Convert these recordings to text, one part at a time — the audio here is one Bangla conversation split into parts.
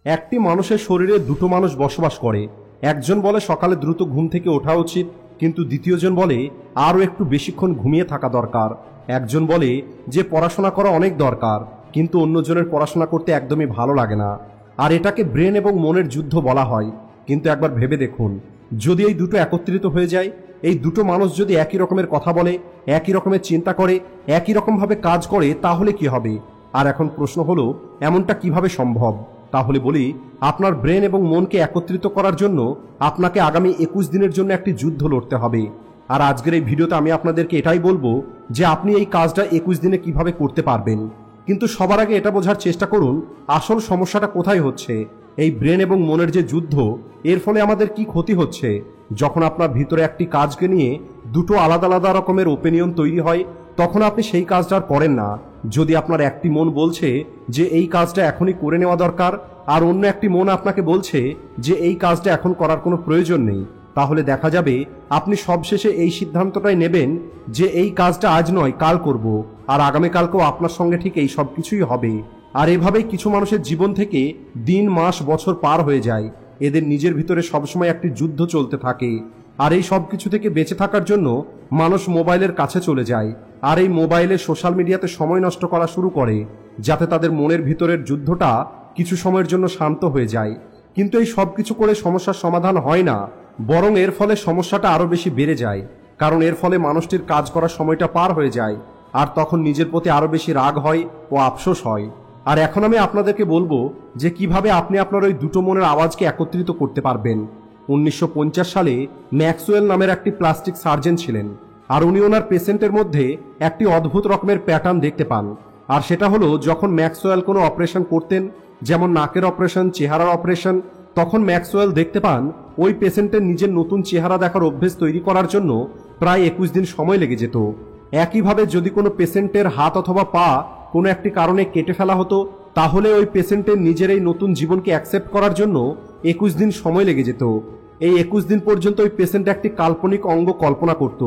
একটি মানুষের শরীরে দুটো মানুষ বসবাস করে। একজন বলে সকালে দ্রুত ঘুম থেকে ওঠা উচিত, কিন্তু দ্বিতীয়জন বলে আরও একটু বেশিক্ষণ ঘুমিয়ে থাকা দরকার। একজন বলে যে পড়াশোনা করা অনেক দরকার, কিন্তু অন্যজনের পড়াশোনা করতে একদমই ভালো লাগে না। আর এটাকে ব্রেন এবং মনের যুদ্ধ বলা হয়। কিন্তু একবার ভেবে দেখুন, যদি এই দুটো একত্রিত হয়ে যায়, এই দুটো মানুষ যদি একই রকমের কথা বলে, একই রকমের চিন্তা করে, একই রকমভাবে কাজ করে, তাহলে কি হবে? আর এখন প্রশ্ন হলো, এমনটা কিভাবে সম্ভব? তাহলে বলি, আপনার ব্রেন এবং মনকে একত্রিত করার জন্য আপনাকে আগামী 21 দিনের জন্য একটি যুদ্ধ লড়তে হবে। আর আজকের এই ভিডিওতে আমি আপনাদেরকে এটাই বলবো যে আপনি এই কাজটা 21 দিনে কিভাবে করতে পারবেন। কিন্তু সবার আগে এটা বোঝার চেষ্টা করুন আসল সমস্যাটা কোথায় হচ্ছে। এই ব্রেন এবং মনের যে যুদ্ধ, এর ফলে আমাদের কি ক্ষতি হচ্ছে? যখন আপনার ভিতরে একটি কাজকে নিয়ে দুটো আলাদা আলাদা রকমের ওপিনিয়ন তৈরি হয়, তখন আপনি সেই কাজটা আর করেন না। যদি আপনার একটি মন বলছে যে এই কাজটা এখনই করে নেওয়া দরকার, আর অন্য একটি মন আপনাকে বলছে যে এই কাজটা এখন করার কোনো প্রয়োজন নেই, তাহলে দেখা যাবে আপনি সবশেষে এই সিদ্ধান্তটাই নেবেন যে এই কাজটা আজ নয় কাল করব, আর আগামীকালকেও আপনার সঙ্গে ঠিক এই সব কিছুই হবে। আর এভাবেই কিছু মানুষের জীবন থেকে দিন, মাস, বছর পার হয়ে যায়। এদের নিজের ভিতরে সবসময় একটি যুদ্ধ চলতে থাকে। আর এই সব কিছু থেকে বেঁচে থাকার জন্য মানুষ মোবাইলের কাছে চলে যায়, আর এই মোবাইলে সোশ্যাল মিডিয়াতে সময় নষ্ট করা শুরু করে, যাতে তাদের মনের ভিতরের যুদ্ধটা কিছু সময়ের জন্য শান্ত হয়ে যায়। কিন্তু এই সব কিছু করে সমস্যার সমাধান হয় না, বরং এর ফলে সমস্যাটা আরও বেশি বেড়ে যায়। কারণ এর ফলে মানুষটির কাজ করার সময়টা পার হয়ে যায়, আর তখন নিজের প্রতি আরও বেশি রাগ হয় ও আফসোস হয়। আর এখন আমি আপনাদেরকে বলবো যে কিভাবে আপনি আপনার ওই দুটো মনের আওয়াজকে একত্রিত করতে পারবেন। 1950 সালে ম্যাক্সওয়েল নামের একটি প্লাস্টিক সার্জন ছিলেন, আর উনি ওনার পেশেন্টের মধ্যে একটি অদ্ভুত রকমের প্যাটার্ন দেখতে পান। আর সেটা হলো, যখন ম্যাক্সওয়েল কোনো অপারেশন করতেন, যেমন নাকের অপারেশন, চেহারার অপারেশন, তখন ম্যাক্সওয়েল দেখতে পান ওই পেশেন্টের নিজের নতুন চেহারা দেখার অভ্যেস তৈরি করার জন্য প্রায় 21 দিন সময় লেগে যেত। একইভাবে যদি কোনো পেশেন্টের হাত অথবা পা কোনো একটি কারণে কেটে ফেলা হতো, তাহলে ওই পেশেন্টের নিজের এই নতুন জীবনকে অ্যাকসেপ্ট করার জন্য 21 দিন সময় লেগে যেত। এই 21 দিন পর্যন্ত ওই পেশেন্ট একটি কাল্পনিক অঙ্গ কল্পনা করত।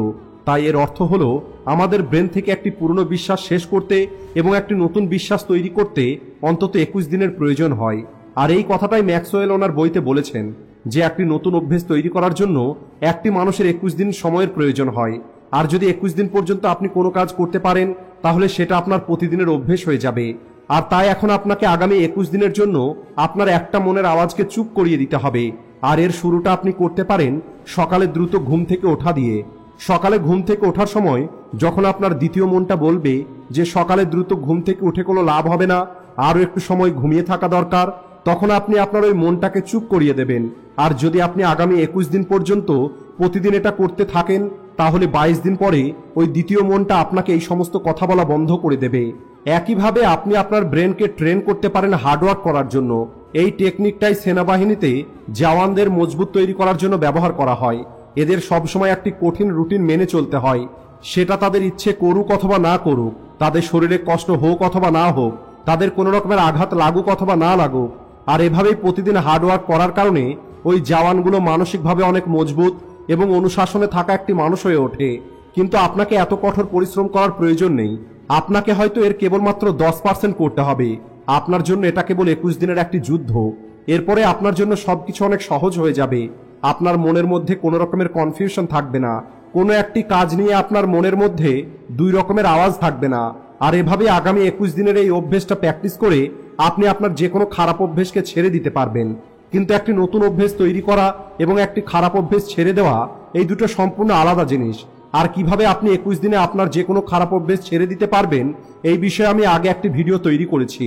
তাই এর অর্থ হলো, আমাদের ব্রেন থেকে একটি পুরনো বিশ্বাস শেষ করতে এবং একটি নতুন বিশ্বাস তৈরি করতে অন্তত 21 দিনের প্রয়োজন হয়। আর এই কথাটাই ম্যাক্সওয়েল ওনার বইতে বলেছেন যে একটি নতুন অভ্যেস তৈরি করার জন্য একটি মানুষের 21 দিন সময়ের প্রয়োজন হয়। আর যদি 21 দিন পর্যন্ত আপনি কোনো কাজ করতে পারেন, তাহলে সেটা আপনার প্রতিদিনের অভ্যেস হয়ে যাবে। আর তাই এখন আপনাকে আগামী 21 দিনের জন্য আপনার একটা মনের আওয়াজকে চুপ করিয়ে দিতে হবে। আর এর শুরুটা আপনি করতে পারেন সকালে দ্রুত ঘুম থেকে ওঠা দিয়ে। সকালে ঘুম থেকে ওঠার সময় যখন আপনার দ্বিতীয় মনটা বলবে যে সকালে দ্রুত ঘুম থেকে উঠে কোনো লাভ হবে না, আরও একটু সময় ঘুমিয়ে থাকা দরকার, তখন আপনি আপনার ওই মনটাকে চুপ করিয়ে দেবেন। আর যদি আপনি আগামী 21 দিন পর্যন্ত প্রতিদিন এটা করতে থাকেন, তাহলে 22 দিন পরে ওই দ্বিতীয় মনটা আপনাকে এই সমস্ত কথা বলা বন্ধ করে দেবে। একইভাবে আপনি আপনার ব্রেনকে ট্রেন করতে পারেন হার্ডওয়ার্ক করার জন্য। এই টেকনিকটাই সেনাবাহিনীতে জওয়ানদের মজবুত তৈরি করার জন্য ব্যবহার করা হয়। এদের সবসময় একটি কঠিন রুটিন মেনে চলতে হয়, সেটা তাদের ইচ্ছে করুক অথবা না করুক, তাদের শরীরে কষ্ট হোক অথবা না হোক, তাদের কোনো রকমের আঘাত লাগুক অথবা না লাগুক। আর এভাবেই প্রতিদিন হার্ডওয়ার্ক করার কারণে ওই জওয়ানগুলো মানসিকভাবে অনেক মজবুত এবং অনুশাসনে থাকা একটি মানুষ হয়ে ওঠে। কিন্তু আপনাকে এত কঠোর পরিশ্রম করার প্রয়োজন নেই। আপনাকে হয়তো এর কেবলমাত্র 10% করতে হবে। আপনার জন্য এটা কেবল 21 দিনের একটি যুদ্ধ। এরপরে আপনার জন্য সবকিছু অনেক সহজ হয়ে যাবে। আপনার মনের মধ্যে কোনো রকমের কনফিউশন থাকবে না। কোনো একটি কাজ নিয়ে আপনার মনের মধ্যে দুই রকমের আওয়াজ থাকবে না। আর এভাবে আগামী 21 দিনের এই অভ্যেসটা প্র্যাকটিস করে আপনি আপনার যে কোনো খারাপ অভ্যেসকে ছেড়ে দিতে পারবেন। কিন্তু একটি নতুন অভ্যেস তৈরি করা এবং একটি খারাপ অভ্যেস ছেড়ে দেওয়া, এই দুটো সম্পূর্ণ আলাদা জিনিস। আর কিভাবে আপনি 21 দিনে আপনার যে কোনো খারাপ অভ্যেস ছেড়ে দিতে পারবেন, এই বিষয়ে আমি আগে একটি ভিডিও তৈরি করেছি।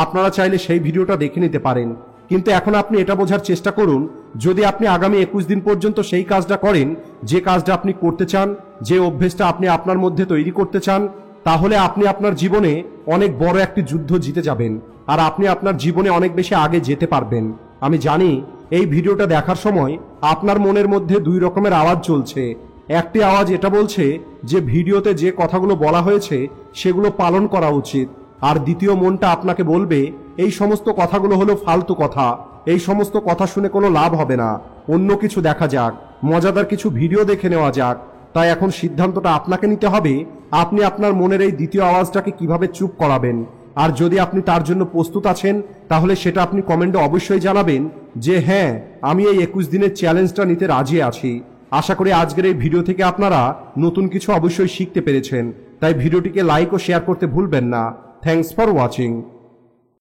আপনারা চাইলে সেই ভিডিওটা দেখে নিতে পারেন। কিন্তু এখন আপনি এটা বোঝার চেষ্টা করুন, যদি আপনি আগামী 21 দিন পর্যন্ত সেই কাজটা করেন যে কাজটা আপনি করতে চান, যে অভ্যেসটা আপনি আপনার মধ্যে তৈরি করতে চান, তাহলে আপনি আপনার জীবনে অনেক বড় একটি যুদ্ধ জিতে যাবেন। আর আপনি আপনার জীবনে অনেক বেশি আগে যেতে পারবেন। আমি জানি এই ভিডিওটা দেখার সময় আপনার মনের মধ্যে দুই রকমের আওয়াজ চলছে। একটি আওয়াজ এটা বলছে যে ভিডিওতে যে কথাগুলো বলা হয়েছে সেগুলো পালন করা উচিত, আর দ্বিতীয় মনটা আপনাকে বলবে এই সমস্ত কথাগুলো হলো ফালতু কথা, এই সমস্ত কথা শুনে কোনো লাভ হবে না, অন্য কিছু দেখা যাক, মজাদার কিছু ভিডিও দেখে নেওয়া যাক। তাই এখন সিদ্ধান্তটা আপনাকে নিতে হবে, আপনি আপনার মনের এই দ্বিতীয় আওয়াজটাকে কিভাবে চুপ করাবেন আর যদি আপনি তার জন্য প্রস্তুত আছেন তাহলে সেটা আপনি কমেন্টে অবশ্যই জানাবেন যে হ্যাঁ, আমি এই 21 দিনের চ্যালেঞ্জটা নিতে রাজি আছি। আশা করি আজকের এই ভিডিও থেকে আপনারা নতুন কিছু অবশ্যই শিখতে পেরেছেন। তাই ভিডিওটিকে লাইক ও শেয়ার করতে ভুলবেন না। Thanks for watching.